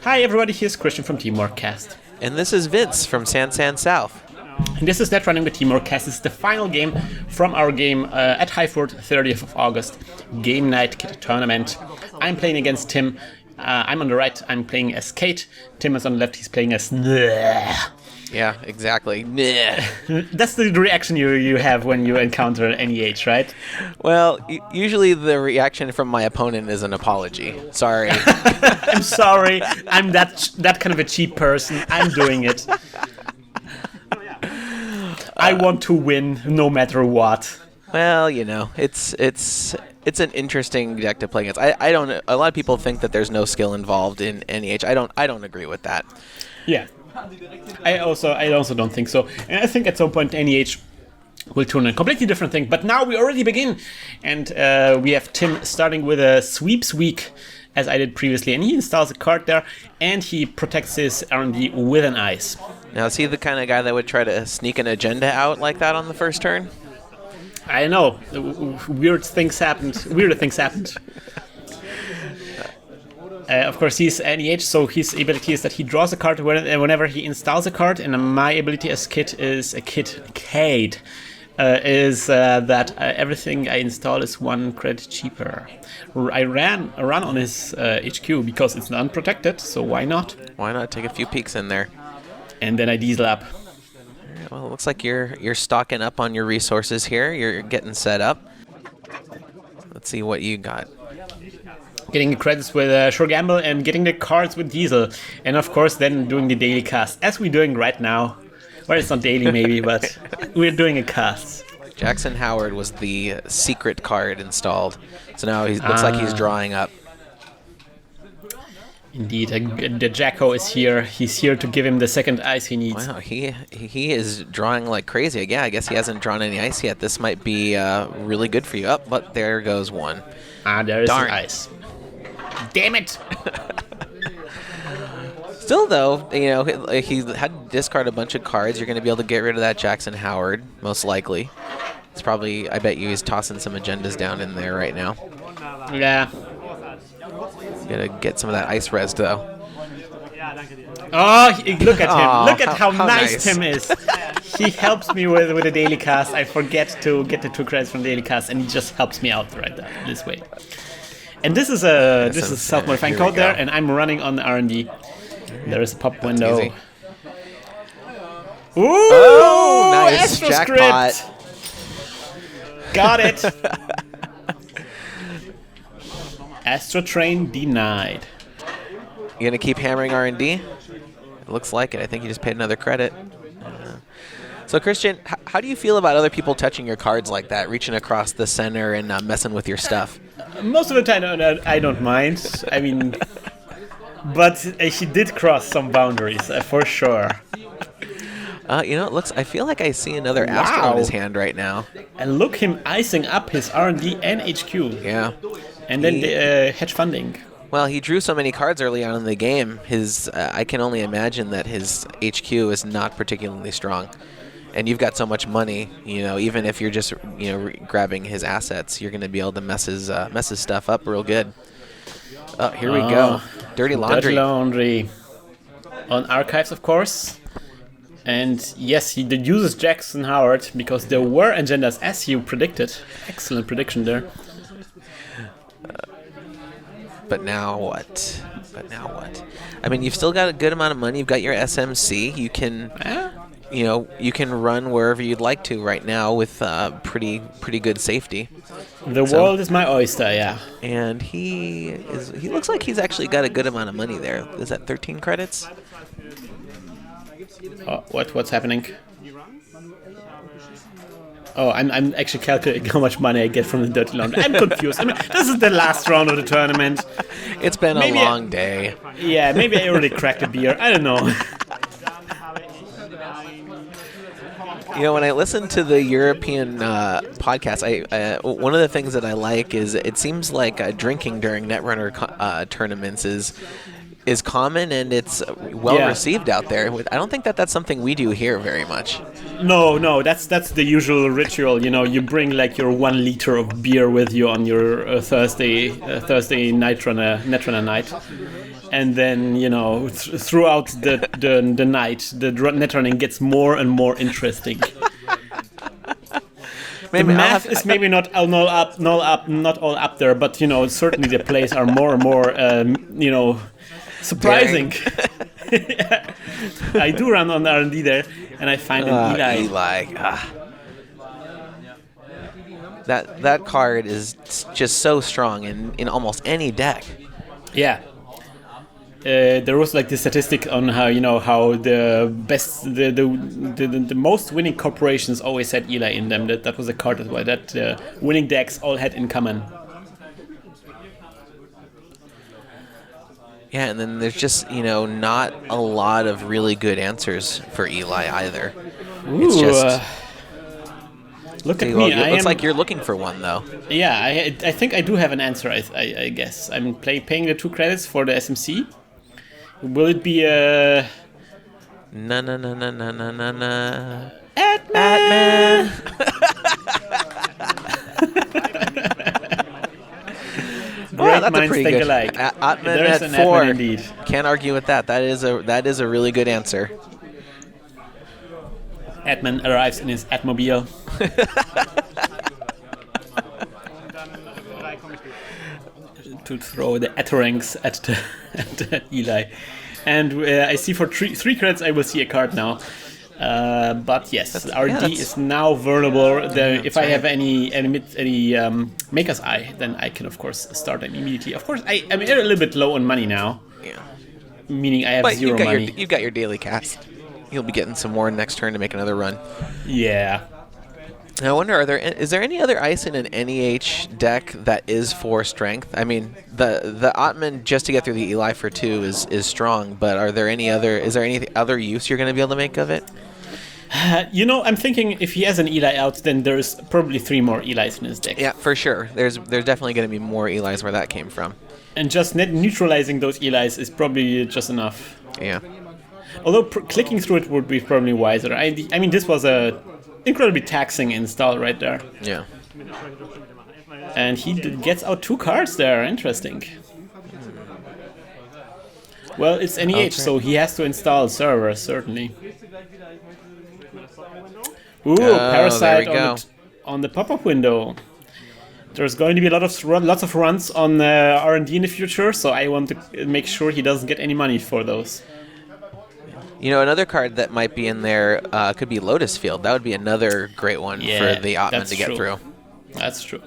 Hi everybody, here's Krystian from TeamworkCast. And this is Vince from San South. And this is Netrunner with TeamworkCast. This is the final game from our game at Hiveworld, 30th of August. Game night tournament. I'm playing against Tim. I'm on the right, I'm playing as Kate. Tim is on the left, he's playing as... Yeah, exactly. That's the reaction you have when you encounter NEH, right? Well, usually the reaction from my opponent is an apology. Sorry. I'm sorry. I'm that kind of a cheap person. I'm doing it. I want to win no matter what. Well, you know, it's an interesting deck to play against. I don't. A lot of people think that there's no skill involved in NEH. I don't agree with that. Yeah. I also don't think so. And I think at some point NEH will turn a completely different thing. But now we already begin. And we have Tim starting with a sweeps week, as I did previously. And he installs a card there, and he protects his R&D with an ice. Now, is he the kind of guy that would try to sneak an agenda out like that on the first turn? I know. Weird things happened. Of course, he's NEH, so his ability is that he draws a card whenever he installs a card, and my ability as Kate is that everything I install is 1 credit cheaper. I run on his HQ because it's unprotected, so why not? Why not take a few peeks in there? And then I diesel up. Well, it looks like you're stocking up on your resources here. You're getting set up. Let's see what you got. Getting the credits with Sure Gamble and getting the cards with Diesel. And of course then doing the daily cast, as we're doing right now. Well, it's not daily maybe, but we're doing a cast. Jackson Howard was the secret card installed. So now he looks like he's drawing up. Indeed, the Jacko is here. He's here to give him the second ice he needs. Wow, he is drawing like crazy. Yeah, I guess he hasn't drawn any ice yet. This might be really good for you. Oh, but there goes one. There is Darn. the ice. Damn it! Still, though, you know, he had to discard a bunch of cards. You're going to be able to get rid of that Jackson Howard, most likely. It's probably, I bet you he's tossing some agendas down in there right now. Yeah. Gotta get some of that ice res, though. Oh, look at him. Look at how nice nice Tim is. He helps me with the daily cast. I forget to get the 2 credits from daily cast, and he just helps me out right there, this way. And this is a self-modifying code there, and I'm running on the R&D. There is a pop window. Easy. Ooh! Oh, nice. Astroscript. Jackpot. Got it. Astro Train denied. You gonna keep hammering R&D? It looks like it. I think you just paid another credit. So, Krystian, how do you feel about other people touching your cards like that, reaching across the center and messing with your stuff? Most of the time, I don't mind. I mean, but he did cross some boundaries, for sure. You know, I feel like I see another Astro in his hand right now. And look him icing up his R&D and HQ. Yeah. And then the hedge funding. Well, he drew so many cards early on in the game. I can only imagine that his HQ is not particularly strong. And you've got so much money, you know, even if you're just, you know, grabbing his assets, you're going to be able to mess his stuff up real good. Oh, here we go. Dirty Laundry. Dirty Laundry. On Archives, of course. And yes, he uses Jackson Howard because there were agendas as you predicted. Excellent prediction there. But now what? I mean, you've still got a good amount of money. You've got your SMC. You can... You know, you can run wherever you'd like to right now with pretty good safety. The world is my oyster, yeah. And he looks like he's actually got a good amount of money there. Is that 13 credits? Oh, what's happening? Oh, I'm actually calculating how much money I get from the Dirty Laundry. I'm confused. I mean, this is the last round of the tournament. It's been a long day. Yeah, maybe I already cracked a beer. I don't know. You know, when I listen to the European podcast, one of the things that I like is it seems like drinking during Netrunner tournaments is common and it's well received out there. I don't think that's something we do here very much. No, that's the usual ritual. You know, you bring like your 1 liter of beer with you on your Thursday Netrunner night. and then throughout the night, the net running gets more and more interesting. The math is maybe not all up there, but certainly the plays are more and more surprising. I do run on R&D there, and I find an Eli. That card is just so strong in almost any deck. Yeah. There was like the statistic on how the best the most winning corporations always had Eli in them. That was a card that winning decks all had in common. Yeah, and then there's just not a lot of really good answers for Eli either. Ooh, it's just look at me. It looks like you're looking for one though. Yeah, I think I do have an answer. I guess I'm paying the 2 credits for the SMC. Will it be a... No. Atman! Great that's minds a pretty think good. alike. Atman There's at an 4. Atman indeed. Can't argue with that. That is a really good answer. Atman arrives in his Atmobile. To throw the Atarangs at the Eli. And I see for 3 credits I will see a card now. But yes, RD is now vulnerable. If I have any Maker's Eye, then I can of course start them immediately. Of course, I'm a little bit low on money now. Yeah. Meaning I have 0 money. You've got your daily cast. You'll be getting some more next turn to make another run. Yeah. Now, I wonder, is there any other ice in an NEH deck that is for strength? I mean, the Atman just to get through the Eli for 2 is strong, but is there any other use you're going to be able to make of it? I'm thinking if he has an Eli out, then there's probably 3 more Elis in his deck. Yeah, for sure. There's definitely going to be more Elis where that came from. And just neutralizing those Elis is probably just enough. Yeah. Although clicking through it would be probably wiser. I mean, this was a incredibly taxing install right there. Yeah. And he gets out 2 cards there. Interesting. Well, it's NEH, so he has to install server, certainly. Ooh, Parasite on the pop-up window. There's going to be lots of runs on R&D in the future, so I want to make sure he doesn't get any money for those. Another card that might be in there could be Lotus Field. That would be another great one for the Atman to get through. That's true.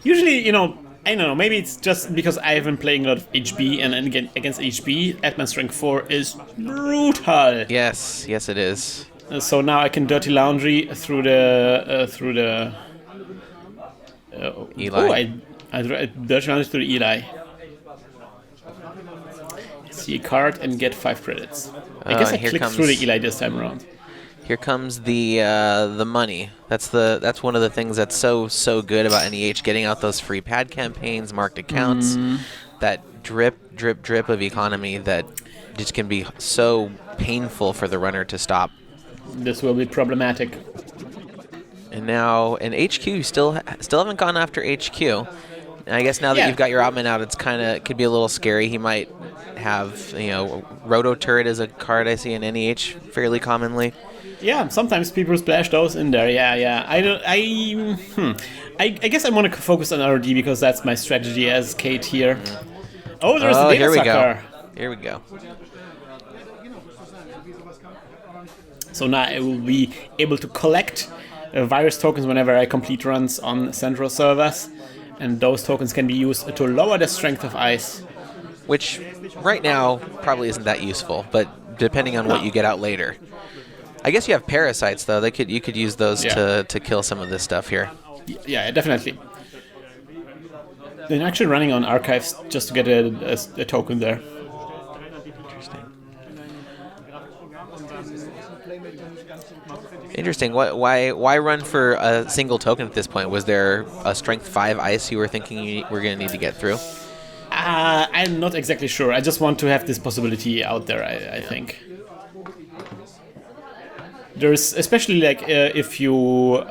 Usually, I don't know, maybe it's just because I've been playing a lot of HB, and again, against HB, Atman Strength 4 is brutal. Yes, it is. So now I can Dirty Laundry through the Eli. I Dirty Laundry through the Eli. See a card and get 5 credits. I guess I clicked through the Eli this time around. Here comes the money. That's one of the things that's so good about NEH, getting out those free pad campaigns, marked accounts, that drip of economy that just can be so painful for the runner to stop. This will be problematic. And now in HQ, you still haven't gone after HQ. And I guess now that you've got your Atman out, it could be a little scary. He might have, Roto Turret is a card I see in NEH fairly commonly. Yeah, sometimes people splash those in there. Yeah. I guess I want to focus on RD because that's my strategy as Kate here. Oh, there's the Data Sucker. Here we go. So now I will be able to collect virus tokens whenever I complete runs on central servers, and those tokens can be used to lower the strength of ice. Which, right now, probably isn't that useful, but depending on what you get out later. I guess you have parasites, though. You could use those to kill some of this stuff here. Yeah, definitely. Then actually running on archives just to get a token there. Interesting. Why run for a single token at this point? Was there a strength 5 ice you were thinking you were going to need to get through? I'm not exactly sure. I just want to have this possibility out there, I think. there's especially like if you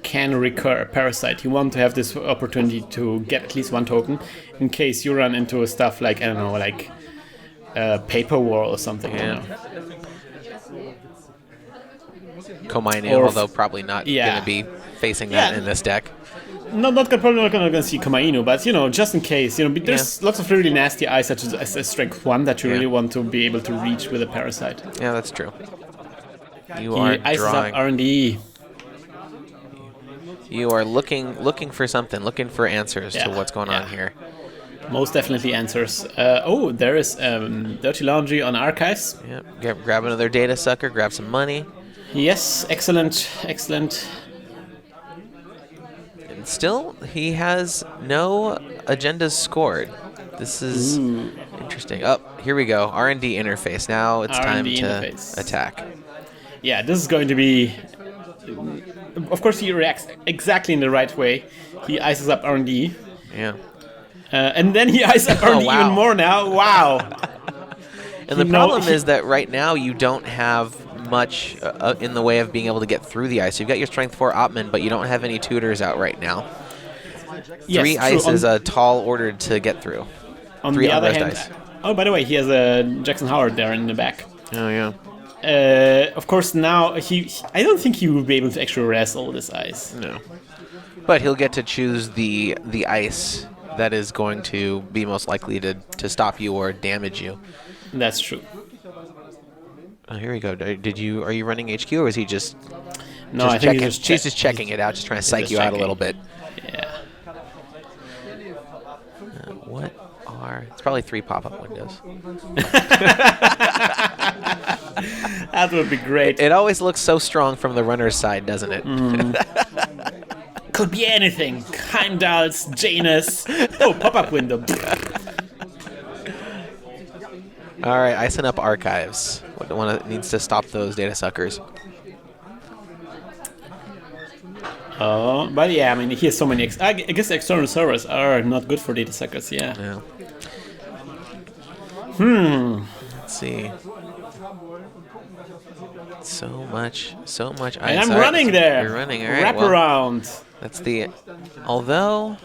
can recur a parasite, you want to have this opportunity to get at least one token in case you run into stuff like, I don't know, like paper war or something. Yeah. You know? Komainu, Or although probably not going to be facing that in this deck. Probably not gonna see Komainu, but just in case, there's lots of really nasty eyes such as strength 1 that you really want to be able to reach with a parasite. Yeah, that's true. You He are ices up drawing. R&D. You are looking for something, looking for answers to what's going on here. Most definitely answers. There is Dirty Laundry on Archives. Yeah, grab another data sucker, grab some money. Yes, excellent. And still, he has no agendas scored. This is interesting. Oh, here we go. R&D interface. Now it's time to attack. Yeah, this is going to be... Of course, he reacts exactly in the right way. He ices up R&D. Yeah. And then he ices up R&D even more now. Wow. And the problem is that right now you don't have much in the way of being able to get through the ice. You've got your Strength 4 Opman, but you don't have any tutors out right now. Yes, 3 ice is a tall order to get through. On 3 the other hand, ice. oh, by the way, he has a Jackson Howard there in the back. Oh, yeah. Of course, now I don't think he will be able to actually wrestle this ice. No. But he'll get to choose the ice that is going to be most likely to stop you or damage you. That's true. Oh, here we go. Are you running HQ or is he just? No, I think he's just checking it out, just trying to psych you out a little bit. Yeah. It's probably 3 pop-up windows. That would be great. It always looks so strong from the runner's side, doesn't it? Could be anything. Heimdall's, Janus. Oh, pop-up window. All right, icing up archives. One needs to stop those data suckers. Oh, but yeah, I mean, he has so many. I guess external servers are not good for data suckers. Yeah. Let's see. So much ice. And I'm running there. You're running. All right. Wrap around. That's the. Although,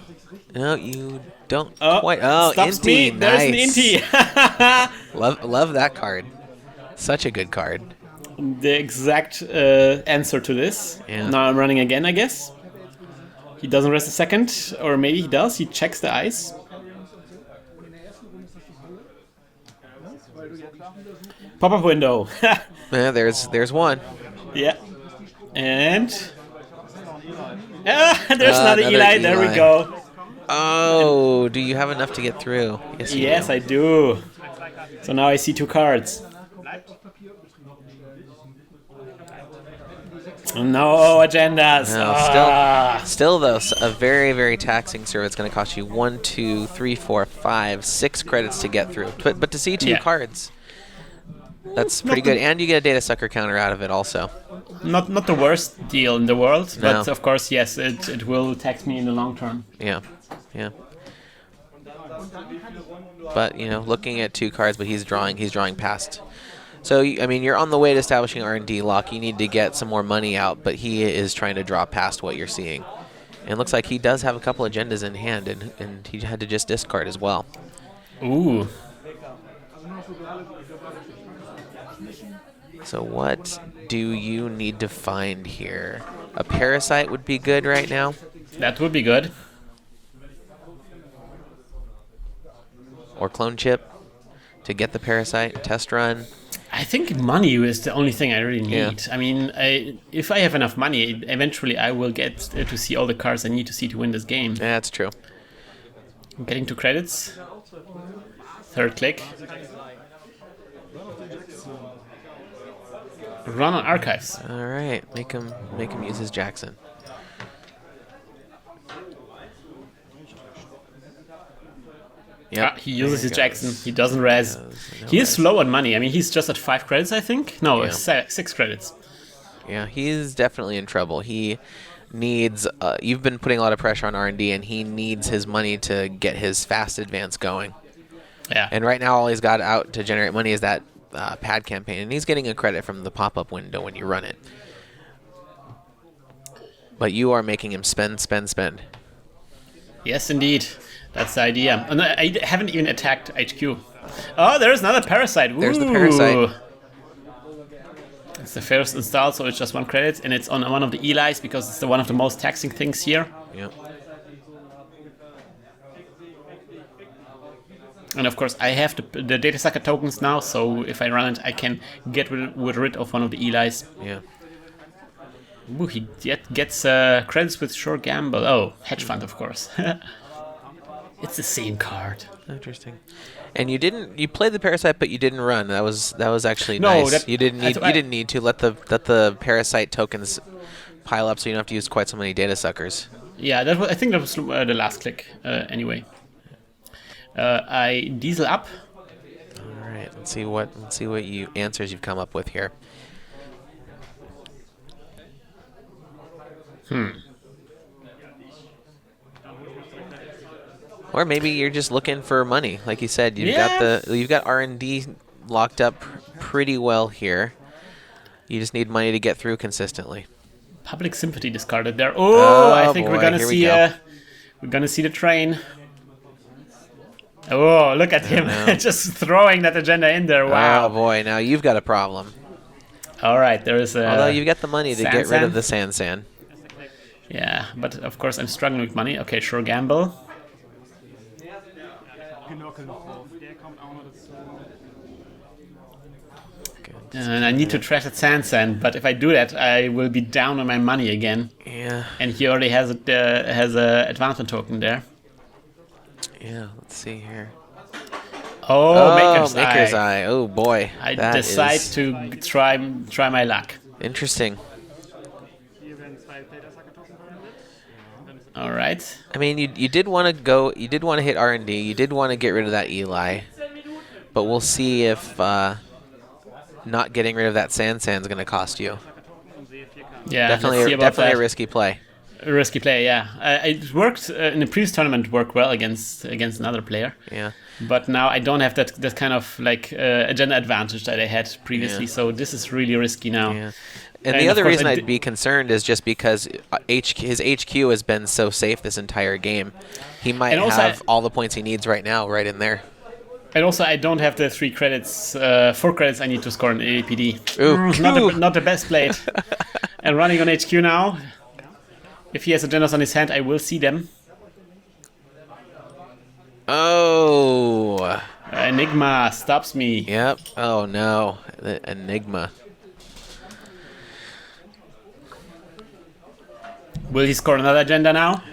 no, you don't Oh, quite. Oh, stops Inti. me. Nice. There's an Inti. Love that card. Such a good card. The exact answer to this. Yeah. Now I'm running again, I guess. He doesn't rest a second, or maybe he does. He checks the ice. Pop-up window. Yeah, there's one. Yeah. And... there's another Eli. There we go. Oh, do you have enough to get through? Yes, I do. So now I see 2 cards. No agendas. No, still though, a very, very taxing server. It's going to cost you 1, 2, 3, 4, 5, 6 credits to get through. But to see 2 cards, that's pretty good. And you get a data sucker counter out of it also. Not the worst deal in the world, No. but of course, yes, it will tax me in the long term. Yeah. But looking at 2 cards, but he's drawing past. So I mean, you're on the way to establishing R&D lock. You need to get some more money out, but he is trying to draw past what you're seeing. And it looks like he does have a couple agendas in hand, and he had to just discard as well. Ooh. So what do you need to find here? A parasite would be good right now. That would be good. Or clone chip to get the parasite, test run. I think money is the only thing I really need. Yeah. I mean, if I have enough money, eventually I will get to see all the cards I need to see to win this game. Yeah, that's true. I'm getting 2 credits. 3rd click. Run on archives. All right, make him use his Jackson. Yep. He uses his Jackson. He doesn't res. He is slow on money. I mean, he's just at 5 credits, I think. No, 6 credits. Yeah, he's definitely in trouble. He needs. You've been putting a lot of pressure on R&D, and he needs his money to get his fast advance going. Yeah. And right now, all he's got out to generate money is that pad campaign, and he's getting a credit from the pop-up window when you run it. But you are making him spend, spend, spend. Yes, indeed. That's the idea. And I haven't even attacked HQ. Oh, there's another parasite. Ooh. There's the parasite. It's the first install, so it's just 1 credit, and it's on one of the Elis because it's one of the most taxing things here. Yep. And of course, I have the data sucker tokens now, so if I run it, I can get rid of one of the Elis. Yeah. Ooh, he gets credits with Sure Gamble. Oh, hedge fund, of course. It's the same card. Interesting. And you played the parasite, but you didn't run. That was actually nice. You didn't need to let the parasite tokens pile up, so you don't have to use quite so many data suckers. Yeah, I think that was the last click. Anyway, I diesel up. All right, let's see what answers you've come up with here. Or maybe you're just looking for money, like you said. You've got R&D locked up pretty well here. You just need money to get through consistently. Public sympathy discarded there. Oh, I think we're gonna see the train. Oh, look at him just throwing that agenda in there. Wow. Oh boy, now you've got a problem. All right, there is a. Although you've got the money to get rid of the San. Yeah, but of course I'm struggling with money. Okay, Sure Gamble. And I need to trash at Sansan, but if I do that, I will be down on my money again. Yeah. And he already has a advancement token there. Yeah, let's see here. Oh, Maker's Eye. Oh boy. I decide to try my luck. Interesting. All right. I mean, you did want to go. You did want to hit R&D. You did want to get rid of that Eli. But we'll see if not getting rid of that San's going to cost you. Yeah, definitely a risky play. A risky play, yeah. It worked in the previous tournament. Worked well against another player. Yeah. But now I don't have that kind of like agenda advantage that I had previously. Yeah. So this is really risky now. Yeah. And the other reason I'd be concerned is just because his HQ has been so safe this entire game. He might have all the points he needs right now, right in there. And also, I don't have the 4 credits I need to score in APD. Ooh. Not the best played. And running on HQ now. If he has agendas on his hand, I will see them. Oh. Enigma stops me. Yep. Oh no, the Enigma. Will he score another agenda now?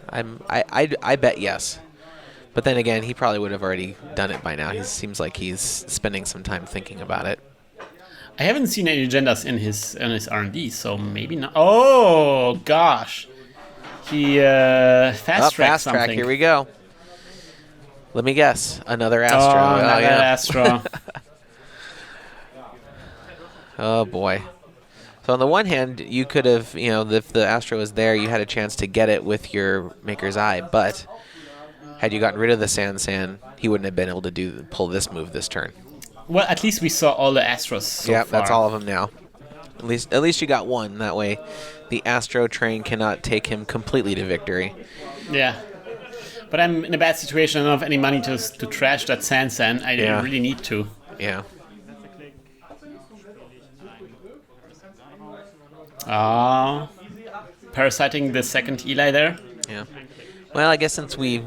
I bet yes. But then again, he probably would have already done it by now. He seems like he's spending some time thinking about it. I haven't seen any agendas in his R&D, so maybe not. Oh gosh, he fast-tracked something. Fast track. Here we go. Let me guess. Another Astro. Oh, another Astro. Oh boy. So on the one hand, you could have, if the Astro was there, you had a chance to get it with your Maker's Eye, but had you gotten rid of the San, he wouldn't have been able to pull this move this turn. Well, at least we saw all the Astros so yeah, far. That's all of them now. At least you got one. That way, the Astro train cannot take him completely to victory. Yeah. But I'm in a bad situation. I don't have any money to trash that San. I really need to. Yeah. Parasiting the second Eli there. Yeah. Well, I guess since he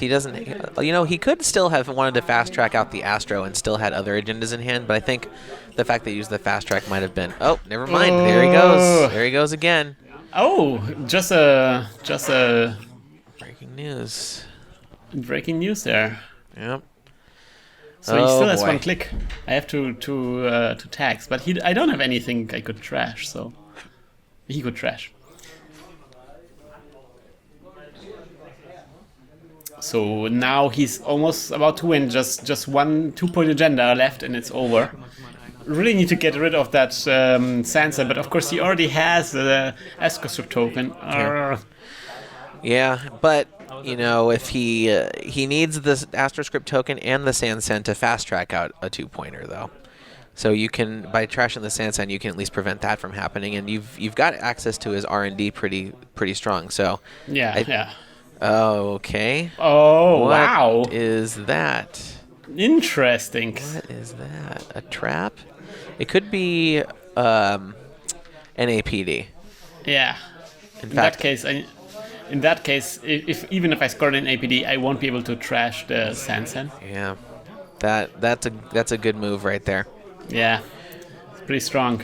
doesn't, he could still have wanted to fast track out the Astro and still had other agendas in hand. But I think the fact that he used the fast track might have been. Oh, never mind. There he goes. There he goes again. Oh, just a breaking news. Breaking news there. Yep. So he still has 1 click. I have to tax, but I don't have anything I could trash, so he could trash. So now he's almost about to win. Just 1 2-point agenda left, and it's over. Really need to get rid of that Sansa, but of course he already has the Ascosur token. Yeah, but if he needs the AstroScript token and the Sandsend to fast track out a 2-pointer though. So you can, by trashing the Sandsend, you can at least prevent that from happening, and you've got access to his R&D pretty strong. So yeah. Okay. Oh, wow. What is that? Interesting. What is that? A trap? It could be NAPD. Yeah. In that case, even if I scored an APD, I won't be able to trash the Sandsend. Yeah. That's a good move right there. Yeah. It's pretty strong.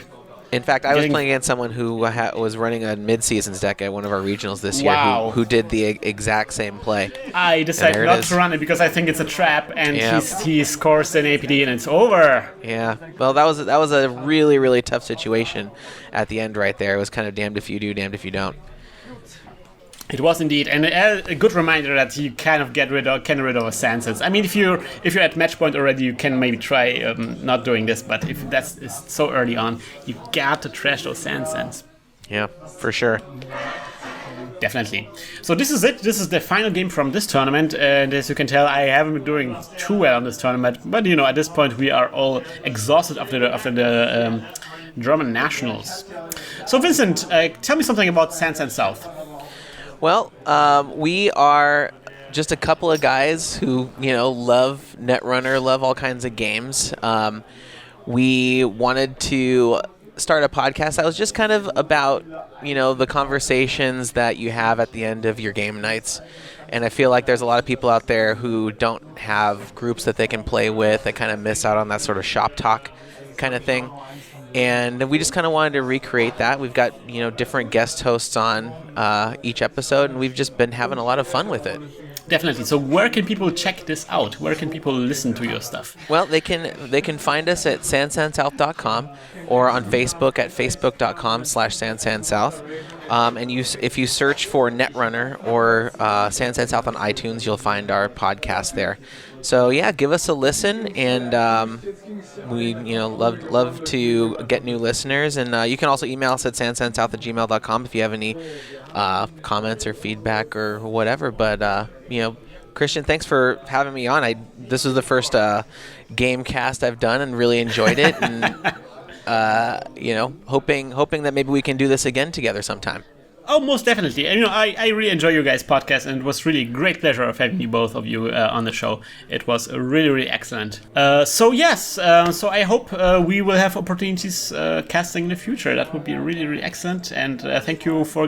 In fact, I was playing against someone who was running a mid-seasons deck at one of our regionals this year who did the exact same play. I decided not to run it because I think it's a trap, and he scores an APD and it's over. Yeah. Well, that was a really, really tough situation at the end right there. It was kind of damned if you do, damned if you don't. It was indeed, and a good reminder that you kind of get rid of a Sandsend. I mean, if you're at match point already, you can maybe try not doing this, but if that's so early on, you got to trash those Sandsends. Yeah, for sure. Definitely. So this is it. This is the final game from this tournament, and as you can tell, I haven't been doing too well on this tournament. But at this point, we are all exhausted after the German nationals. So Vincent, tell me something about Sandsend South. Well, we are just a couple of guys who, love Netrunner, love all kinds of games. We wanted to start a podcast that was just kind of about, the conversations that you have at the end of your game nights. And I feel like there's a lot of people out there who don't have groups that they can play with, that kind of miss out on that sort of shop talk kind of thing. And we just kind of wanted to recreate that. We've got, different guest hosts on each episode, and we've just been having a lot of fun with it. Definitely. So where can people check this out? Where can people listen to your stuff? Well, they can find us at sansandsouth.com or on Facebook at facebook.com/sansandsouth. And if you search for Netrunner or Sandsend South on iTunes, you'll find our podcast there. So yeah, give us a listen, and we love to get new listeners. And you can also email us at sansandsouth@gmail.com if you have any comments or feedback or whatever. But Krystian, thanks for having me on. This was the first game cast I've done and really enjoyed it, and hoping that maybe we can do this again together sometime. Oh, most definitely. And, I really enjoy your guys' podcast, and it was really a great pleasure of having you both of you on the show. It was really, really excellent. So I hope we will have opportunities casting in the future. That would be really, really excellent. And thank you for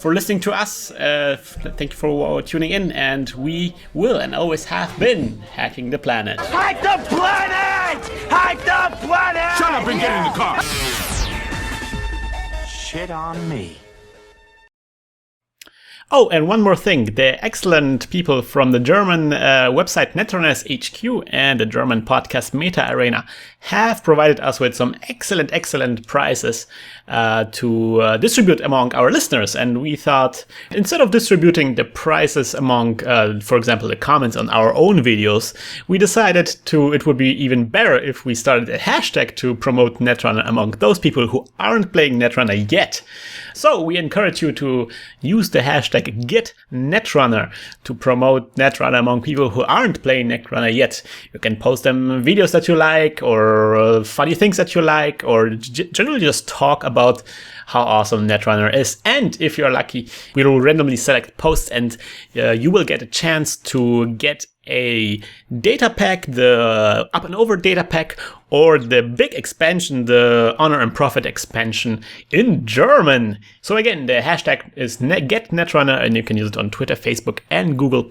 listening to us. Thank you for tuning in, and we will and always have been hacking the planet. Hack the planet! Hack the planet! Shut up and get in the car! Shit on me. Oh, and one more thing. The excellent people from the German website Netrunner's HQ and the German podcast Meta Arena have provided us with some excellent prizes to distribute among our listeners. And we thought, instead of distributing the prizes among, for example, the comments on our own videos, we decided it would be even better if we started a hashtag to promote Netrunner among those people who aren't playing Netrunner yet. So we encourage you to use the hashtag #GetNetrunner to promote Netrunner among people who aren't playing Netrunner yet. You can post them videos that you like, or funny things that you like, or generally just talk about how awesome Netrunner is. And if you're lucky, we will randomly select posts, and you will get a chance to get a data pack, the Up and Over data pack, or the big expansion, the Honor and Profit expansion in German. So again, the hashtag is #GetNetrunner, and you can use it on Twitter, Facebook, and Google+.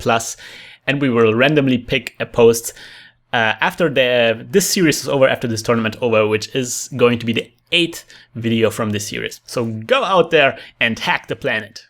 And we will randomly pick a post after this series is over, after this tournament over, which is going to be the 8th video from this series. So go out there and hack the planet.